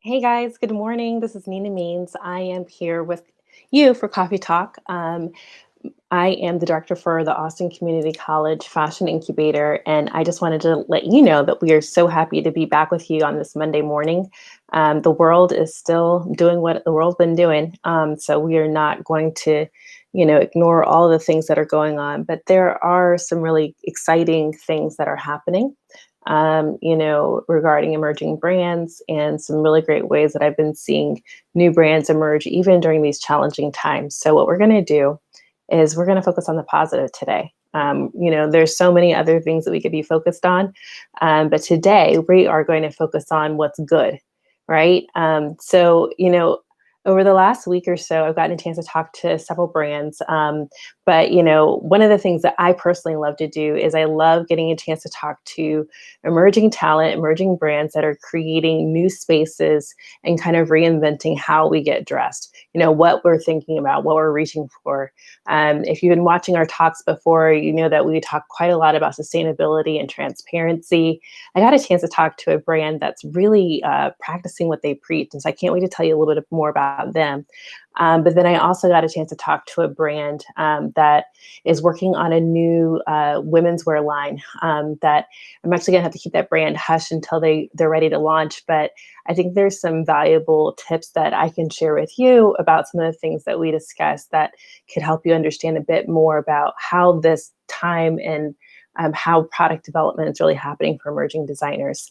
Hey guys, good morning. This is Nina Means. I am here with you for Coffee Talk. I am the director for the Austin Community College Fashion Incubator, and I just wanted to let you know that we are so happy to be back with you on this Monday morning. The world is still doing what the world's been doing, so we are not going to, ignore all the things that are going on. But there are some really exciting things that are happening regarding emerging brands and some really great ways that I've been seeing new brands emerge even during these challenging times. So, what we're going to do is we're going to focus on the positive today. There's so many other things that we could be focused on, but today we are going to focus on what's good, right? Over the last week or so, I've gotten a chance to talk to several brands. But one of the things that I personally love to do is I love getting a chance to talk to emerging talent, emerging brands that are creating new spaces and kind of reinventing how we get dressed. What we're thinking about, what we're reaching for. If you've been watching our talks before, you know that we talk quite a lot about sustainability and transparency. I got a chance to talk to a brand that's really practicing what they preach, and so I can't wait to tell you a little bit more about them. But then I also got a chance to talk to a brand that is working on a new women's wear line that I'm actually going to have to keep that brand hush until they're ready to launch. But I think there's some valuable tips that I can share with you about some of the things that we discussed that could help you understand a bit more about how this time and how product development is really happening for emerging designers.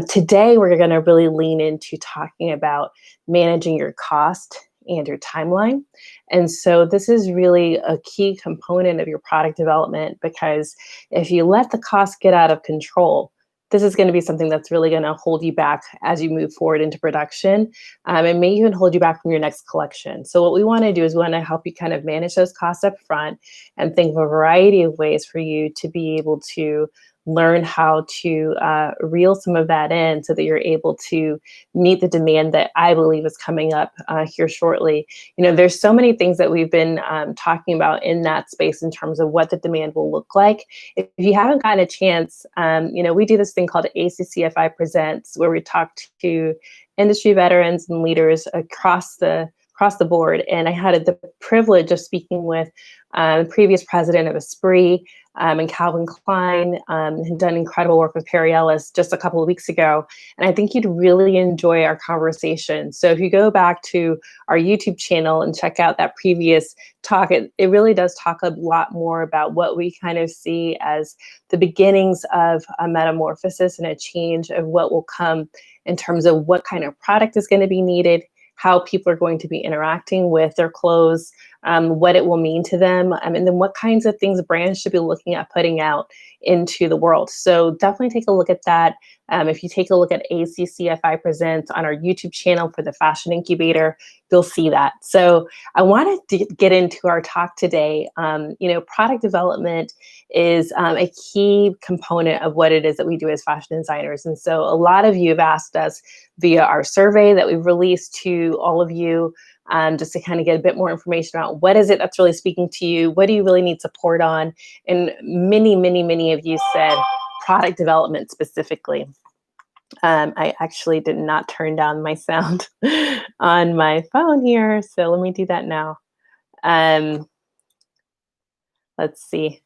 Today, we're going to really lean into talking about managing your cost and your timeline. And so this is really a key component of your product development, because if you let the cost get out of control, this is going to be something that's really going to hold you back as you move forward into production. It may even hold you back from your next collection. So what we want to do is we want to help you kind of manage those costs up front and think of a variety of ways for you to be able to learn how to reel some of that in so that you're able to meet the demand that I believe is coming up here shortly. There's so many things that we've been talking about in that space in terms of what the demand will look like. If you haven't gotten a chance, we do this thing called ACCFI Presents, where we talk to industry veterans and leaders across the board. And I had the privilege of speaking with the previous president of Esprit and Calvin Klein, had done incredible work with Perry Ellis just a couple of weeks ago. And I think you'd really enjoy our conversation. So if you go back to our YouTube channel and check out that previous talk, it really does talk a lot more about what we kind of see as the beginnings of a metamorphosis and a change of what will come in terms of what kind of product is going to be needed, how people are going to be interacting with their clothes, what it will mean to them, and then what kinds of things brands should be looking at putting out into the world. So definitely take a look at that. If you take a look at ACCFI Presents on our YouTube channel for the Fashion Incubator, you'll see that. So I wanted to get into our talk today. Product development is a key component of what it is that we do as fashion designers. And so a lot of you have asked us via our survey that we've released to all of you, just to kind of get a bit more information about what is it that's really speaking to you, what do you really need support on, and many of you said product development specifically. I actually did not turn down my sound on my phone here, so let me do that now. Let's see.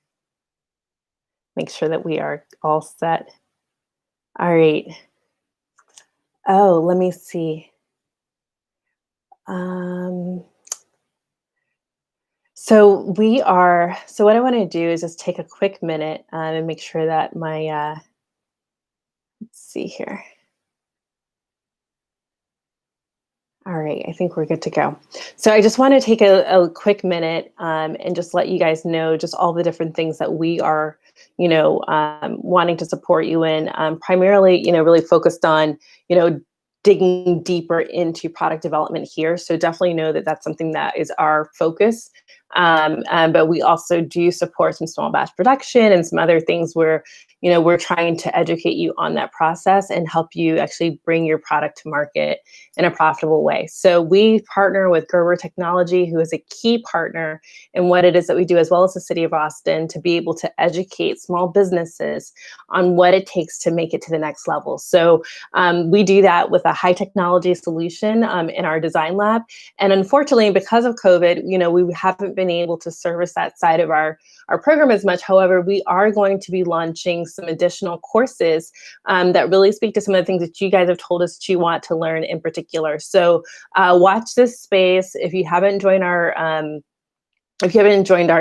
Make sure that we are all set. All right. Oh, let me see. So what I want to do is just take a quick minute and make sure that my, let's see here. All right, I think we're good to go. So I just want to take a quick minute and just let you guys know just all the different things that we are, wanting to support you in. Primarily, really focused on, digging deeper into product development here. So definitely know that that's something that is our focus. But we also do support some small batch production and some other things where, we're trying to educate you on that process and help you actually bring your product to market in a profitable way. So we partner with Gerber Technology, who is a key partner in what it is that we do, as well as the city of Austin, to be able to educate small businesses on what it takes to make it to the next level. So we do that with a high technology solution in our design lab. And unfortunately, because of COVID, we haven't been able to service that side of our program as much. However, we are going to be launching some additional courses that really speak to some of the things that you guys have told us that you want to learn in particular. So watch this space. If you haven't joined our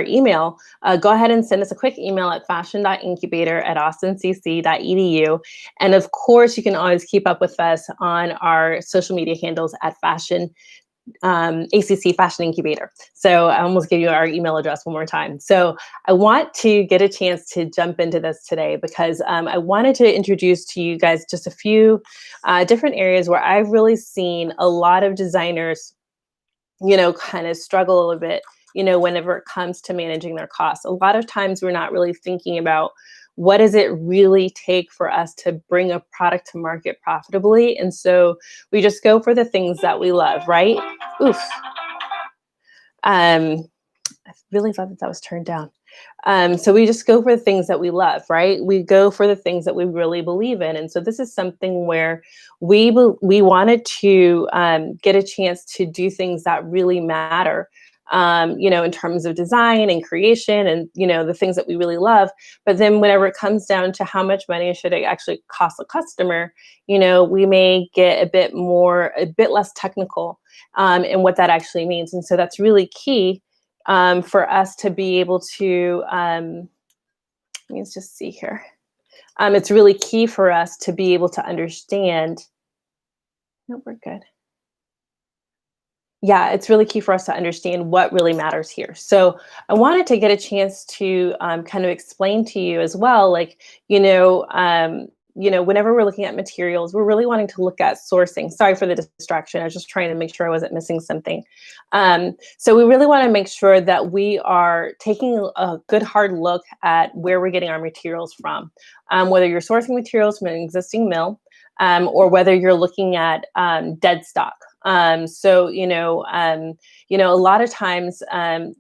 email, go ahead and send us a quick email at fashion.incubator@austincc.edu. And of course, you can always keep up with us on our social media handles at ACC Fashion Incubator. So I almost gave you our email address one more time. So I want to get a chance to jump into this today because I wanted to introduce to you guys just a few different areas where I've really seen a lot of designers, kind of struggle a little bit, whenever it comes to managing their costs. A lot of times we're not really thinking about what does it really take for us to bring a product to market profitably. And so we just go for the things that we love, right? Oof. I really thought that was turned down. So we just go for the things that we love, right? We go for the things that we really believe in. And so this is something where we wanted to get a chance to do things that really matter, in terms of design and creation and, the things that we really love. But then whenever it comes down to how much money should it actually cost a customer, we may get a bit less technical in what that actually means. And so that's really key for us to be able to, let's just see here. It's really key for us to be able to understand. No, we're good. Yeah, it's really key for us to understand what really matters here. So I wanted to get a chance to kind of explain to you as well, like, whenever we're looking at materials, we're really wanting to look at sourcing. Sorry for the distraction. I was just trying to make sure I wasn't missing something. So we really want to make sure that we are taking a good hard look at where we're getting our materials from, whether you're sourcing materials from an existing mill, or whether you're looking at dead stock. So, a lot of times,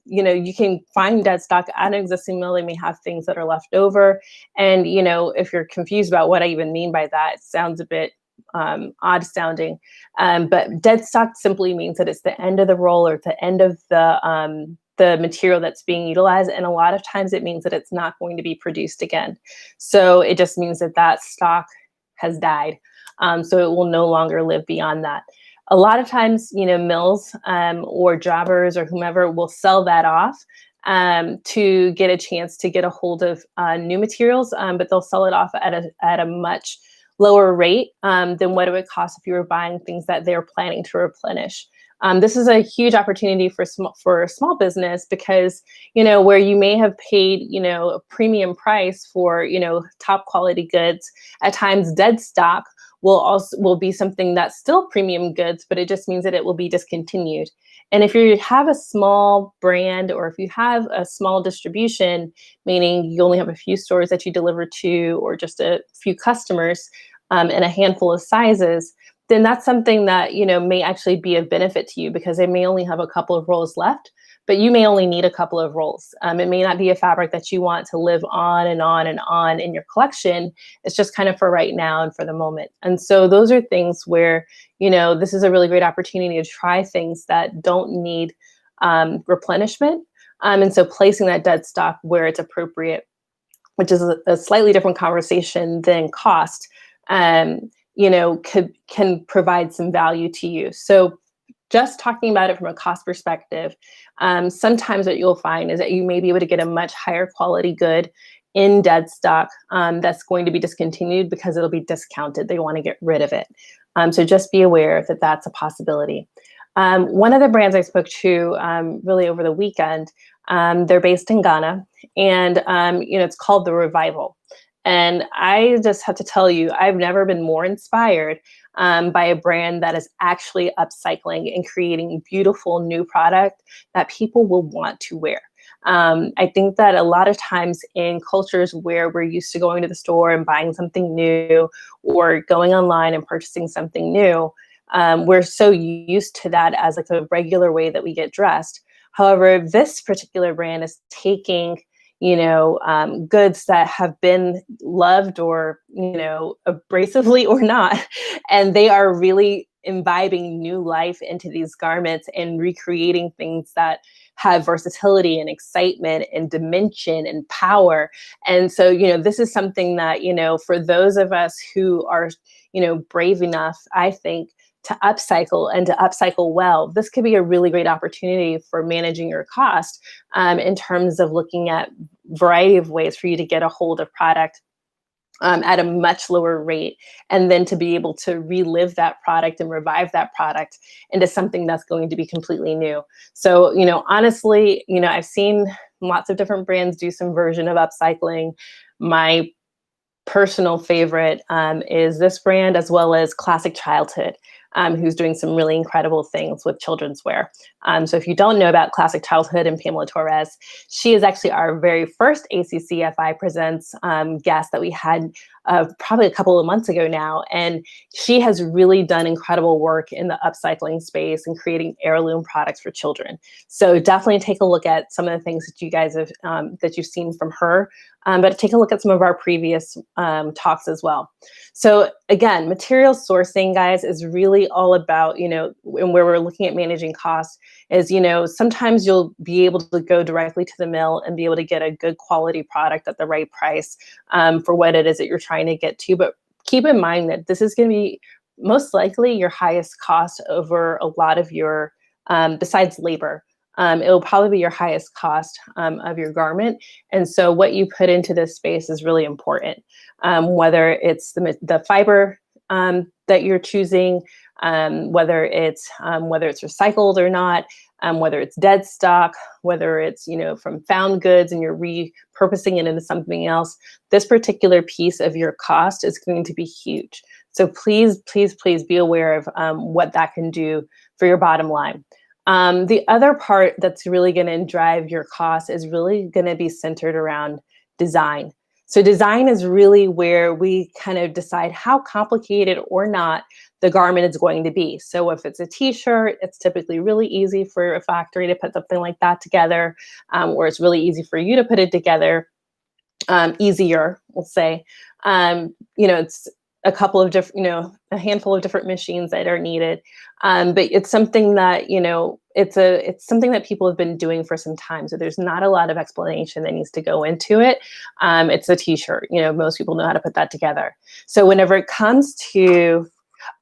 you can find dead stock at an existing mill. They may have things that are left over. And, if you're confused about what I even mean by that, it sounds a bit odd sounding. But dead stock simply means that it's the end of the roll or the end of the material that's being utilized. And a lot of times it means that it's not going to be produced again. So it just means that stock has died. So it will no longer live beyond that. A lot of times, mills or jobbers or whomever will sell that off to get a chance to get a hold of new materials, but they'll sell it off at a much lower rate than what it would cost if you were buying things that they're planning to replenish. This is a huge opportunity for a small business because, where you may have paid, a premium price for, top quality goods, at times dead stock will be something that's still premium goods, but it just means that it will be discontinued. And if you have a small brand or if you have a small distribution, meaning you only have a few stores that you deliver to or just a few customers and a handful of sizes, then that's something that, may actually be of benefit to you because they may only have a couple of rolls left, but you may only need a couple of rolls. It may not be a fabric that you want to live on and on and on in your collection. It's just kind of for right now and for the moment. And so those are things where, this is a really great opportunity to try things that don't need replenishment. And so placing that dead stock where it's appropriate, which is a slightly different conversation than cost, can provide some value to you. So just talking about it from a cost perspective, sometimes what you'll find is that you may be able to get a much higher quality good in dead stock that's going to be discontinued because it'll be discounted. They want to get rid of it. So just be aware that that's a possibility. One of the brands I spoke to really over the weekend, they're based in Ghana, and it's called The Revival. And I just have to tell you, I've never been more inspired by a brand that is actually upcycling and creating beautiful new product that people will want to wear. I think that a lot of times in cultures where we're used to going to the store and buying something new or going online and purchasing something new, we're so used to that as like a regular way that we get dressed. However, this particular brand is taking, goods that have been loved or, abrasively or not, and they are really imbibing new life into these garments and recreating things that have versatility and excitement and dimension and power. And so, this is something that, for those of us who are, brave enough, I think, to upcycle and to upcycle well, this could be a really great opportunity for managing your cost, in terms of looking at variety of ways for you to get a hold of product at a much lower rate, and then to be able to relive that product and revive that product into something that's going to be completely new. So, honestly, I've seen lots of different brands do some version of upcycling. My personal favorite is this brand, as well as Classic Childhood, who's doing some really incredible things with children's wear. So if you don't know about Classic Childhood and Pamela Torres, she is actually our very first ACCFI Presents guest that we had probably a couple of months ago now. And she has really done incredible work in the upcycling space and creating heirloom products for children. So definitely take a look at some of the things that you guys have, that you've seen from her, but take a look at some of our previous talks as well. So again, material sourcing, guys, is really all about, and where we're looking at managing costs is, sometimes you'll be able to go directly to the mill and be able to get a good quality product at the right price for what it is that you're trying to get to. But keep in mind that this is going to be most likely your highest cost over a lot of your, besides labor. It will probably be your highest cost of your garment. And so what you put into this space is really important, whether it's the fiber that you're choosing, whether it's recycled or not, whether it's dead stock, whether it's, from found goods and you're repurposing it into something else. This particular piece of your cost is going to be huge. So please, please, please be aware of what that can do for your bottom line. The other part that's really going to drive your cost is really going to be centered around design. So design is really where we kind of decide how complicated or not the garment is going to be. So if it's a t-shirt, it's typically really easy for a factory to put something like that together, or it's really easy for you to put it together, easier, we'll say. It's a couple of different, a handful of different machines that are needed. But it's something that, it's something that people have been doing for some time. So there's not a lot of explanation that needs to go into it. It's a t-shirt, most people know how to put that together. So whenever it comes to,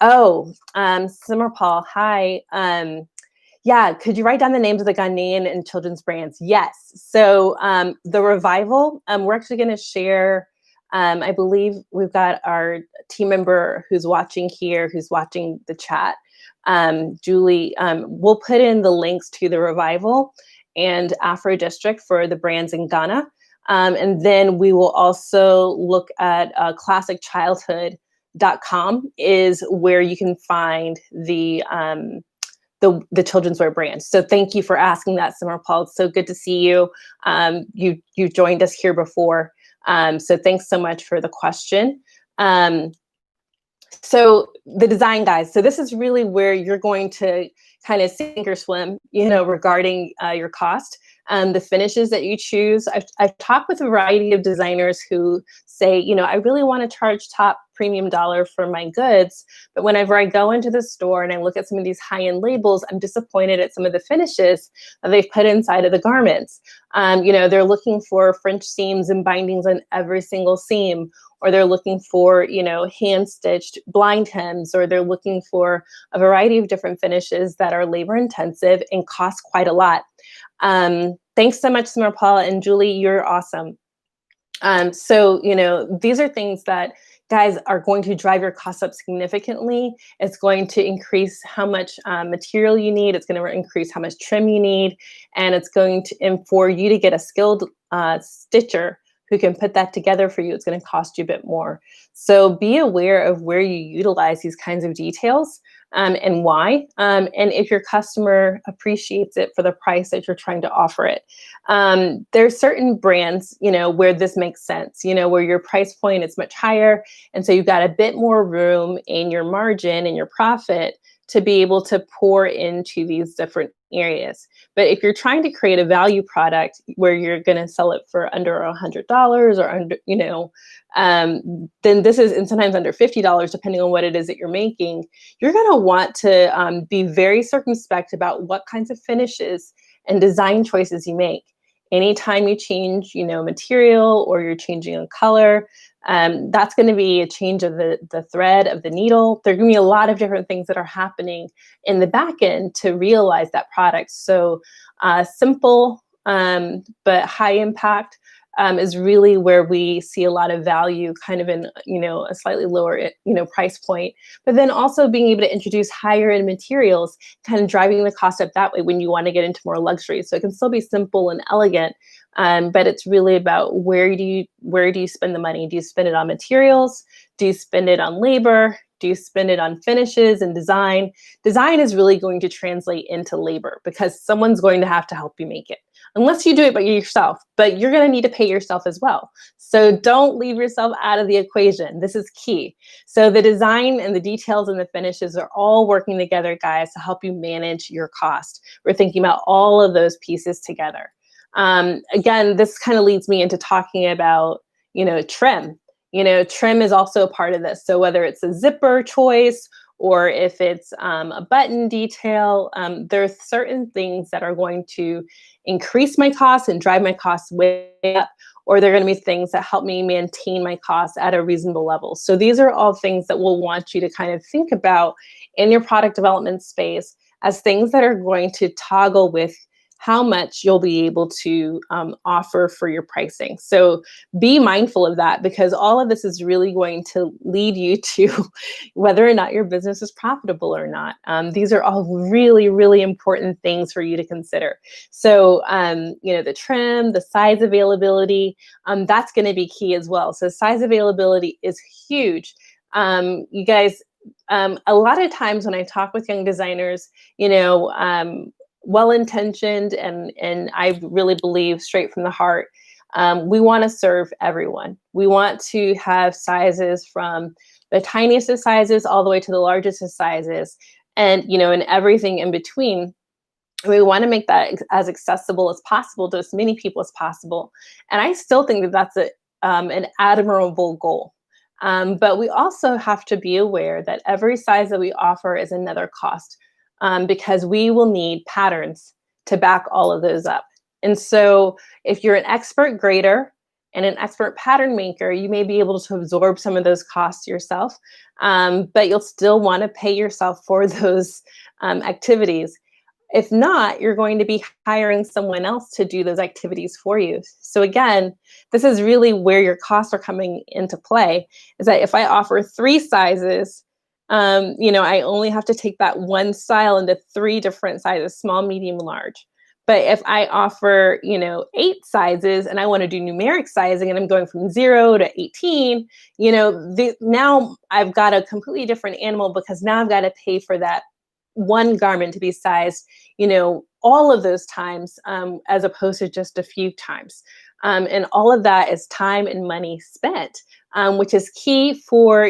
Simmer Paul, hi. Yeah, could you write down the names of the Ghanaian and children's brands? Yes. So the Revival, we're actually going to share, I believe we've got our team member who's watching here, who's watching the chat, Julie. We'll put in the links to the Revival and Afro District for the brands in Ghana. And then we will also look at classicchildhood.com is where you can find the children's wear brands. So thank you for asking that, Simmer Paul. It's so good to see you. You joined us here before. So thanks so much for the question. So the design, guys. So this is really where you're going to kind of sink or swim, regarding your cost. The finishes that you choose. I've talked with a variety of designers who say, I really want to charge top premium dollar for my goods, but whenever I go into the store and I look at some of these high-end labels, I'm disappointed at some of the finishes that they've put inside of the garments. They're looking for French seams and bindings on every single seam, or they're looking for, hand-stitched blind hems, or they're looking for a variety of different finishes that are labor-intensive and cost quite a lot. Thanks so much, Simmer Paul, and Julie, you're awesome. So, these are things that, guys, are going to drive your costs up significantly. It's going to increase how much material you need. It's going to increase how much trim you need. And it's going to, and for you to get a skilled stitcher who can put that together for you, it's going to cost you a bit more. So be aware of where you utilize these kinds of details. and why, and if your customer appreciates it for the price that you're trying to offer it. There's certain brands, where this makes sense, where your price point is much higher, and so you've got a bit more room in your margin and your profit to be able to pour into these different areas. But if you're trying to create a value product where you're going to sell it for under $100 or under, then this is, and sometimes under $50, depending on what it is that you're making, you're going to want to be very circumspect about what kinds of finishes and design choices you make. Anytime you change, material, or you're changing a color, that's going to be a change of the thread of the needle. There are going to be a lot of different things that are happening in the back end to realize that product. So simple but high impact is really where we see a lot of value, kind of in a slightly lower price point, but then also being able to introduce higher end materials, kind of driving the cost up that way when you want to get into more luxury. So it can still be simple and elegant, but it's really about where do you spend the money? Do you spend it on materials? Do you spend it on labor? Do you spend it on finishes and design? Design is really going to translate into labor because someone's going to have to help you make it. Unless you do it by yourself, but you're going to need to pay yourself as well. So don't leave yourself out of the equation. This is key. So the design and the details and the finishes are all working together, guys, to help you manage your cost. We're thinking about all of those pieces together. Again, this kind of leads me into talking about, trim. Trim is also a part of this. So whether it's a zipper choice or if it's a button detail, there are certain things that are going to increase my costs and drive my costs way up, or they're going to be things that help me maintain my costs at a reasonable level. So these are all things that we'll want you to kind of think about in your product development space as things that are going to toggle with how much you'll be able to offer for your pricing. So be mindful of that, because all of this is really going to lead you to whether or not your business is profitable or not. These are all really, really important things for you to consider. So, the trim, the size availability, that's going to be key as well. So size availability is huge. You guys, a lot of times when I talk with young designers, well-intentioned, and I really believe straight from the heart, we want to serve everyone. We want to have sizes from the tiniest of sizes all the way to the largest of sizes, and and everything in between. We want to make that as accessible as possible to as many people as possible. And I still think that that's an admirable goal. But we also have to be aware that every size that we offer is another cost, because we will need patterns to back all of those up. And so if you're an expert grader and an expert pattern maker, you may be able to absorb some of those costs yourself, but you'll still want to pay yourself for those activities. If not, you're going to be hiring someone else to do those activities for you. So again, this is really where your costs are coming into play, is that if I offer 3 sizes, I only have to take that one style into 3 different sizes: small, medium, large. But if I offer, 8 sizes and I want to do numeric sizing and I'm going from 0 to 18, now I've got a completely different animal, because now I've got to pay for that one garment to be sized, all of those times, as opposed to just a few times. And all of that is time and money spent, which is key for,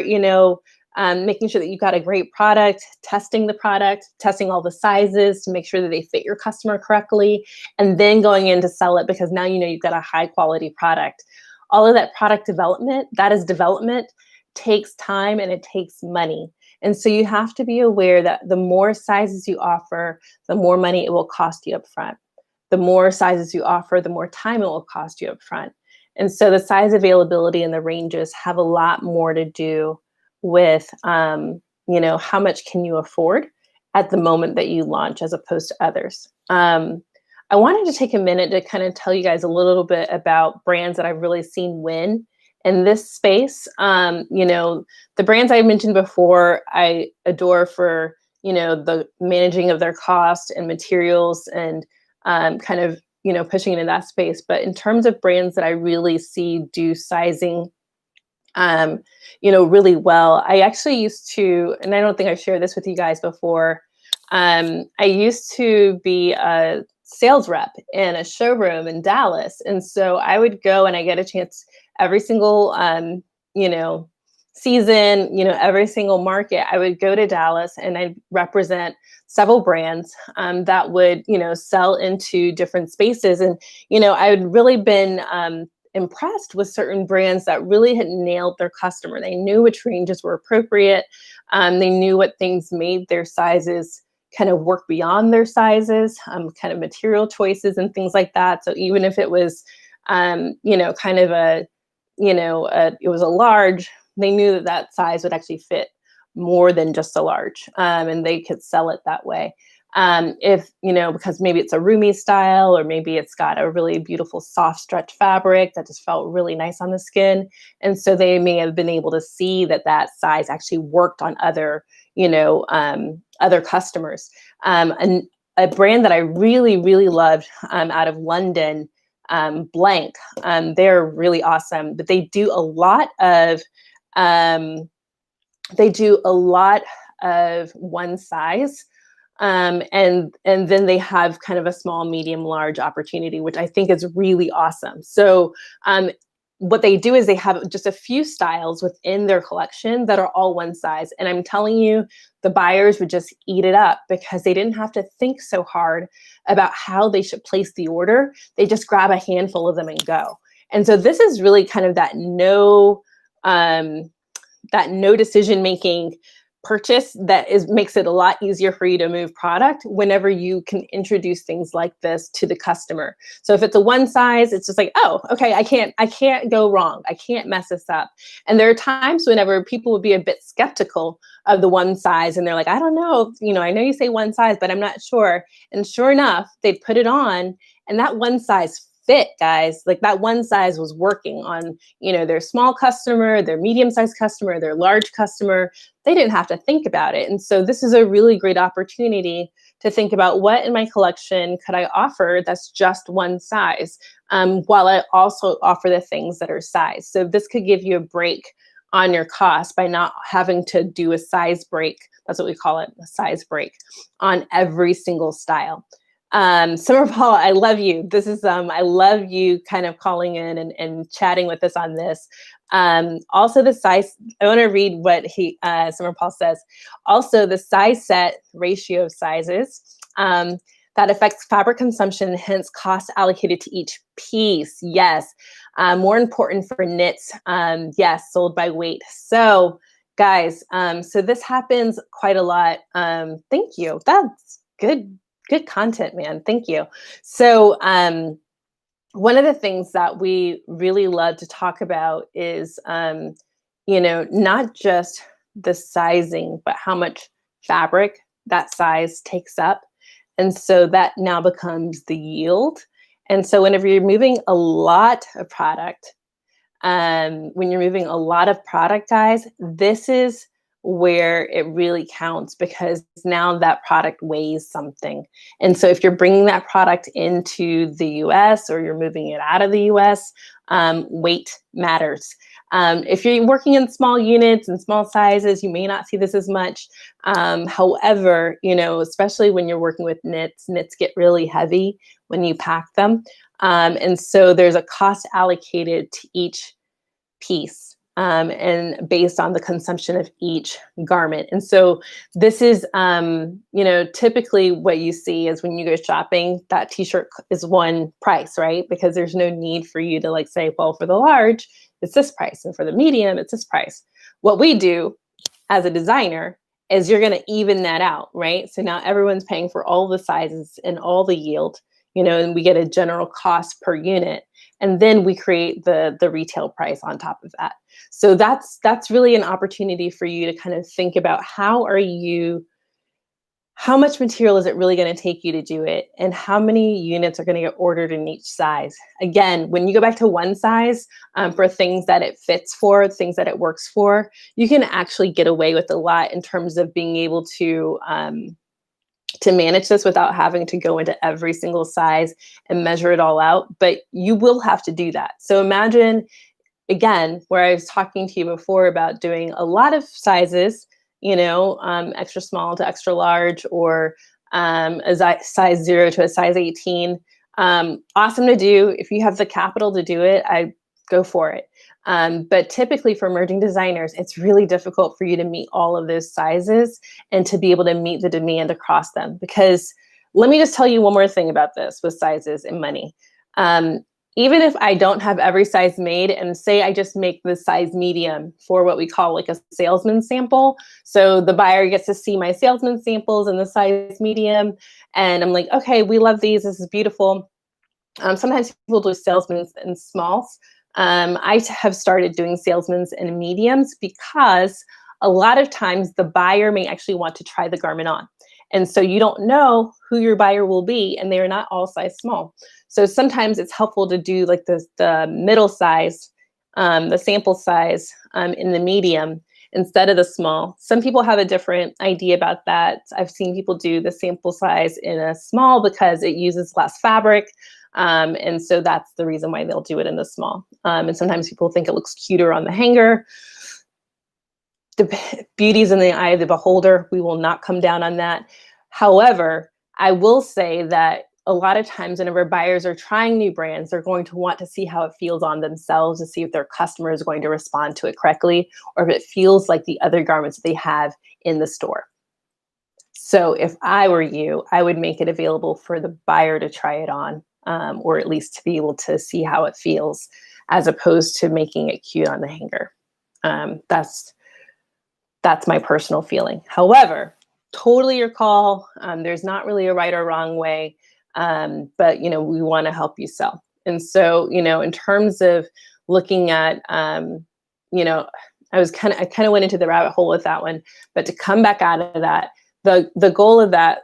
making sure that you've got a great product, testing the product, testing all the sizes to make sure that they fit your customer correctly, and then going in to sell it, because now you've got a high quality product. All of that product development, that is development, takes time and it takes money. And so you have to be aware that the more sizes you offer, the more money it will cost you up front. The more sizes you offer, the more time it will cost you up front. And so the size availability and the ranges have a lot more to do with, how much can you afford at the moment that you launch as opposed to others. I wanted to take a minute to kind of tell you guys a little bit about brands that I've really seen win in this space. The brands I mentioned before, I adore for, the managing of their cost and materials and kind of, pushing into that space. But in terms of brands that I really see do sizing um, really well. I actually used to, and I don't think I've shared this with you guys before. I used to be a sales rep in a showroom in Dallas, and so I would go and I get a chance every single, you know, season, every single market. I would go to Dallas and I'd represent several brands that would, sell into different spaces, and I had really been impressed with certain brands that really had nailed their customer. They knew which ranges were appropriate. They knew what things made their sizes kind of work beyond their sizes, kind of material choices and things like that. So even if it was, kind of it was a large, they knew that that size would actually fit more than just a large, and they could sell it that way. If because maybe it's a roomy style, or maybe it's got a really beautiful soft stretch fabric that just felt really nice on the skin, and so they may have been able to see that that size actually worked on other customers. And a brand that I really really loved out of London, Blank. They're really awesome, but um, they do a lot of one size, and then they have kind of a small, medium, large opportunity, which I think is really awesome. So what they do is they have just a few styles within their collection that are all one size, and I'm telling you, the buyers would just eat it up because they didn't have to think so hard about how they should place the order. They just grab a handful of them and go. And so this is really kind of um, that no decision making purchase that makes it a lot easier for you to move product whenever you can introduce things like this to the customer. So if it's a one size, it's just like, oh, okay, I can't go wrong. I can't mess this up. And there are times whenever people would be a bit skeptical of the one size, and they're like, I don't know, I know you say one size, but I'm not sure. And sure enough, they'd put it on, and that one size fit, guys. Like, that one size was working on their small customer, their medium-sized customer, their large customer. They didn't have to think about it. And so this is a really great opportunity to think about, what in my collection could I offer that's just one size, while I also offer the things that are size. So this could give you a break on your cost by not having to do a size break. That's what we call it, a size break, on every single style. Summer Paul, I love you. This is I love you kind of calling in and chatting with us on this. Also the size, I want to read what Summer Paul says. Also, the size set ratio of sizes that affects fabric consumption, hence cost allocated to each piece. Yes. More important for knits. Yes, sold by weight. So guys, so this happens quite a lot. Thank you. That's good content, man. Thank you. So one of the things that we really love to talk about is, not just the sizing, but how much fabric that size takes up. And so that now becomes the yield. And so whenever you're moving a lot of product, guys, this is where it really counts, because now that product weighs something. And so if you're bringing that product into the US, or you're moving it out of the US, weight matters. If you're working in small units and small sizes, you may not see this as much. However, especially when you're working with knits get really heavy when you pack them. And so there's a cost allocated to each piece, and based on the consumption of each garment. And so this is, typically what you see is, when you go shopping, that t-shirt is one price, right? Because there's no need for you to say, well, for the large, it's this price, and for the medium, it's this price. What we do as a designer is, you're going to even that out, right? So now everyone's paying for all the sizes and all the yield, and we get a general cost per unit. And then we create the retail price on top of that. So that's really an opportunity for you to kind of think about, how much material is it really going to take you to do it? And how many units are going to get ordered in each size? Again, when you go back to one size, for things that it fits for, things that it works for, you can actually get away with a lot in terms of being able to manage this without having to go into every single size and measure it all out. But you will have to do that. So imagine again, where I was talking to you before about doing a lot of sizes, extra small to extra large, or size 0 to a size 18. Awesome to do. If you have the capital to do it, I go for it. But typically for emerging designers, it's really difficult for you to meet all of those sizes and to be able to meet the demand across them. Because let me just tell you one more thing about this with sizes and money. Even if I don't have every size made, and say I just make the size medium for what we call like a salesman sample. So the buyer gets to see my salesman samples in the size medium. And I'm like, okay, we love these. This is beautiful. Sometimes people do salesmen's and smalls. I have started doing salesmen's and mediums because a lot of times the buyer may actually want to try the garment on. And so you don't know who your buyer will be, and they're not all size small. So sometimes it's helpful to do like the middle size, the sample size in the medium instead of the small. Some people have a different idea about that. I've seen people do the sample size in a small because it uses less fabric. And so that's the reason why they'll do it in the small. And sometimes people think it looks cuter on the hanger. The beauty's in the eye of the beholder. We will not come down on that. However, I will say that a lot of times whenever buyers are trying new brands, they're going to want to see how it feels on themselves, to see if their customer is going to respond to it correctly, or if it feels like the other garments they have in the store. So if I were you, I would make it available for the buyer to try it on, or at least to be able to see how it feels, as opposed to making it cute on the hanger. That's my personal feeling. However, totally your call. There's not really a right or wrong way, but we want to help you sell. And so, in terms of looking at, I kind of went into the rabbit hole with that one, but to come back out of that, the goal of that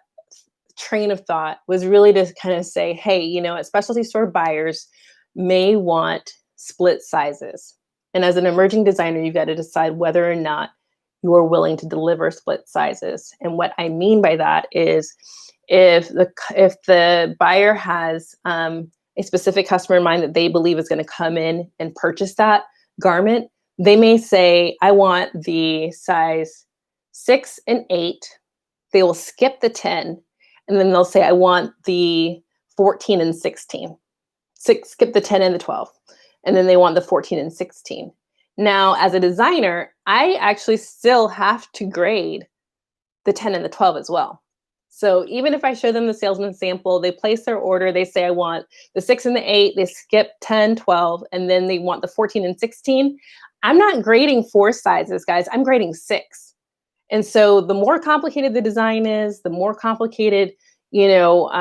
train of thought was really to kind of say, hey, specialty store buyers may want split sizes. And as an emerging designer, you've got to decide whether or not you're willing to deliver split sizes. And what I mean by that is if the buyer has a specific customer in mind that they believe is going to come in and purchase that garment, they may say, I want the size 6 and 8. They will skip the 10, and then they'll say, I want the 14 and 16. Skip the 10 and the 12. And then they want the 14 and 16. Now, as a designer, I actually still have to grade the 10 and the 12 as well. So even if I show them the salesman sample, they place their order, they say, I want the 6 and the 8, they skip 10, 12, and then they want the 14 and 16. I'm not grading 4 sizes, guys. I'm grading 6. And so the more complicated the design is, the more complicated, all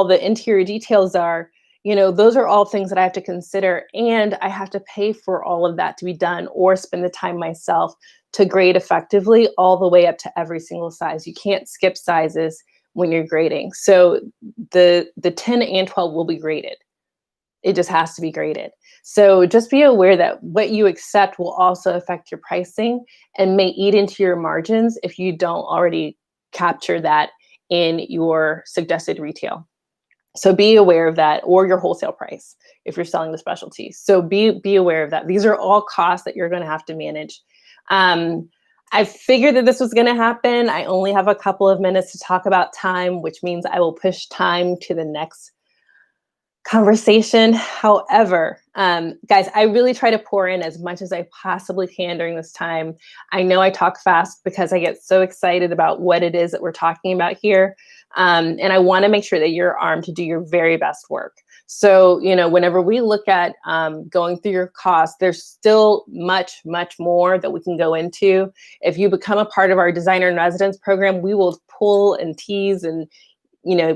the interior details are, those are all things that I have to consider, and I have to pay for all of that to be done or spend the time myself to grade effectively all the way up to every single size. You can't skip sizes when you're grading. So the 10 and 12 will be graded. It just has to be graded. So just be aware that what you accept will also affect your pricing and may eat into your margins if you don't already capture that in your suggested retail. So be aware of that, or your wholesale price if you're selling the specialty. So be aware of that. These are all costs that you're going to have to manage. I figured that this was going to happen. I only have a couple of minutes to talk about time, which means I will push time to the next conversation. However, guys, I really try to pour in as much as I possibly can during this time. I know I talk fast because I get so excited about what it is that we're talking about here. And I want to make sure that you're armed to do your very best work. So, whenever we look at going through your costs, there's still much, much more that we can go into. If you become a part of our designer in residence program, we will pull and tease and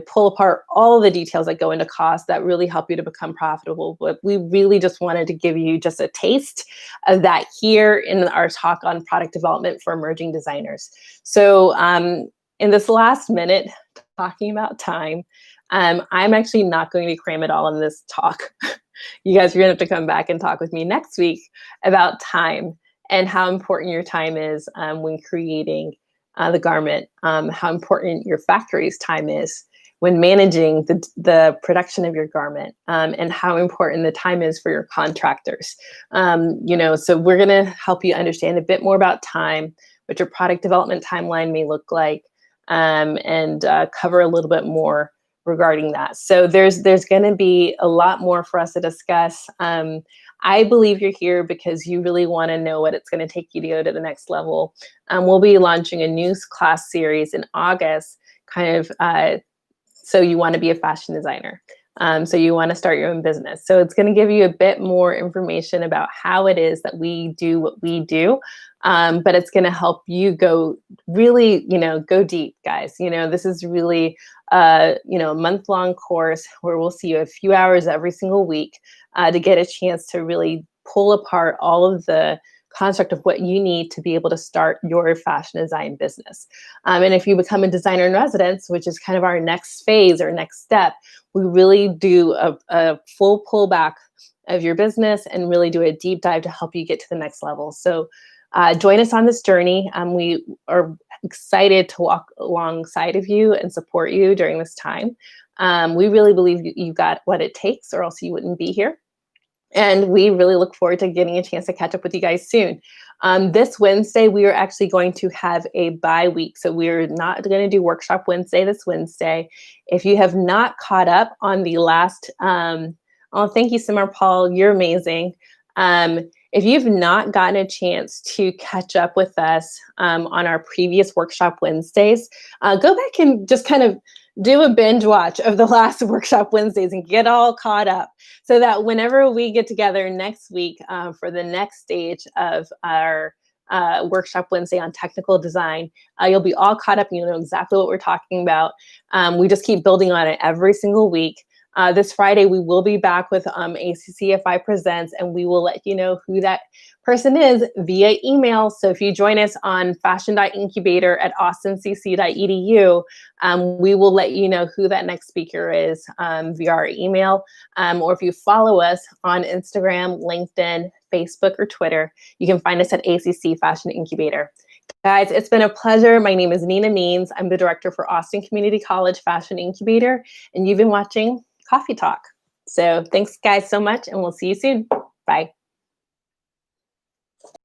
pull apart all the details that go into cost that really help you to become profitable. But we really just wanted to give you just a taste of that here in our talk on product development for emerging designers. So in this last minute, talking about time, I'm actually not going to cram it all in this talk. You guys are going to have to come back and talk with me next week about time and how important your time is when creating the garment, how important your factory's time is when managing the production of your garment, and how important the time is for your contractors. So we're going to help you understand a bit more about time, what your product development timeline may look like, and cover a little bit more regarding that. So there's going to be a lot more for us to discuss. I believe you're here because you really want to know what it's going to take you to go to the next level. We'll be launching a news class series in August, kind of so you want to be a fashion designer. So you want to start your own business. So it's going to give you a bit more information about how it is that we do what we do. But it's going to help you go really, go deep, guys. This is really, a month-long course where we'll see you a few hours every single week to get a chance to really pull apart all of the construct of what you need to be able to start your fashion design business. And if you become a designer in residence, which is kind of our next phase or next step, we really do a full pullback of your business and really do a deep dive to help you get to the next level. So join us on this journey. We are excited to walk alongside of you and support you during this time. We really believe you've got what it takes, or else you wouldn't be here. And we really look forward to getting a chance to catch up with you guys soon. This Wednesday, we are actually going to have a bye week. So we're not going to do Workshop Wednesday this Wednesday. If you have not caught up on the last, thank you, Simar Paul, you're amazing. If you've not gotten a chance to catch up with us on our previous Workshop Wednesdays, go back and just kind of do a binge watch of the last Workshop Wednesdays and get all caught up, so that whenever we get together next week for the next stage of our Workshop Wednesday on technical design, you'll be all caught up and you'll know exactly what we're talking about. We just keep building on it every single week. This Friday, we will be back with ACCFI Presents, and we will let you know who that person is via email. So if you join us on fashion.incubator@austincc.edu, we will let you know who that next speaker is via our email. Or if you follow us on Instagram, LinkedIn, Facebook, or Twitter, you can find us at ACC Fashion Incubator. Guys, it's been a pleasure. My name is Nina Means. I'm the director for Austin Community College Fashion Incubator, and you've been watching Coffee Talk. So thanks, guys, so much, and we'll see you soon. Bye.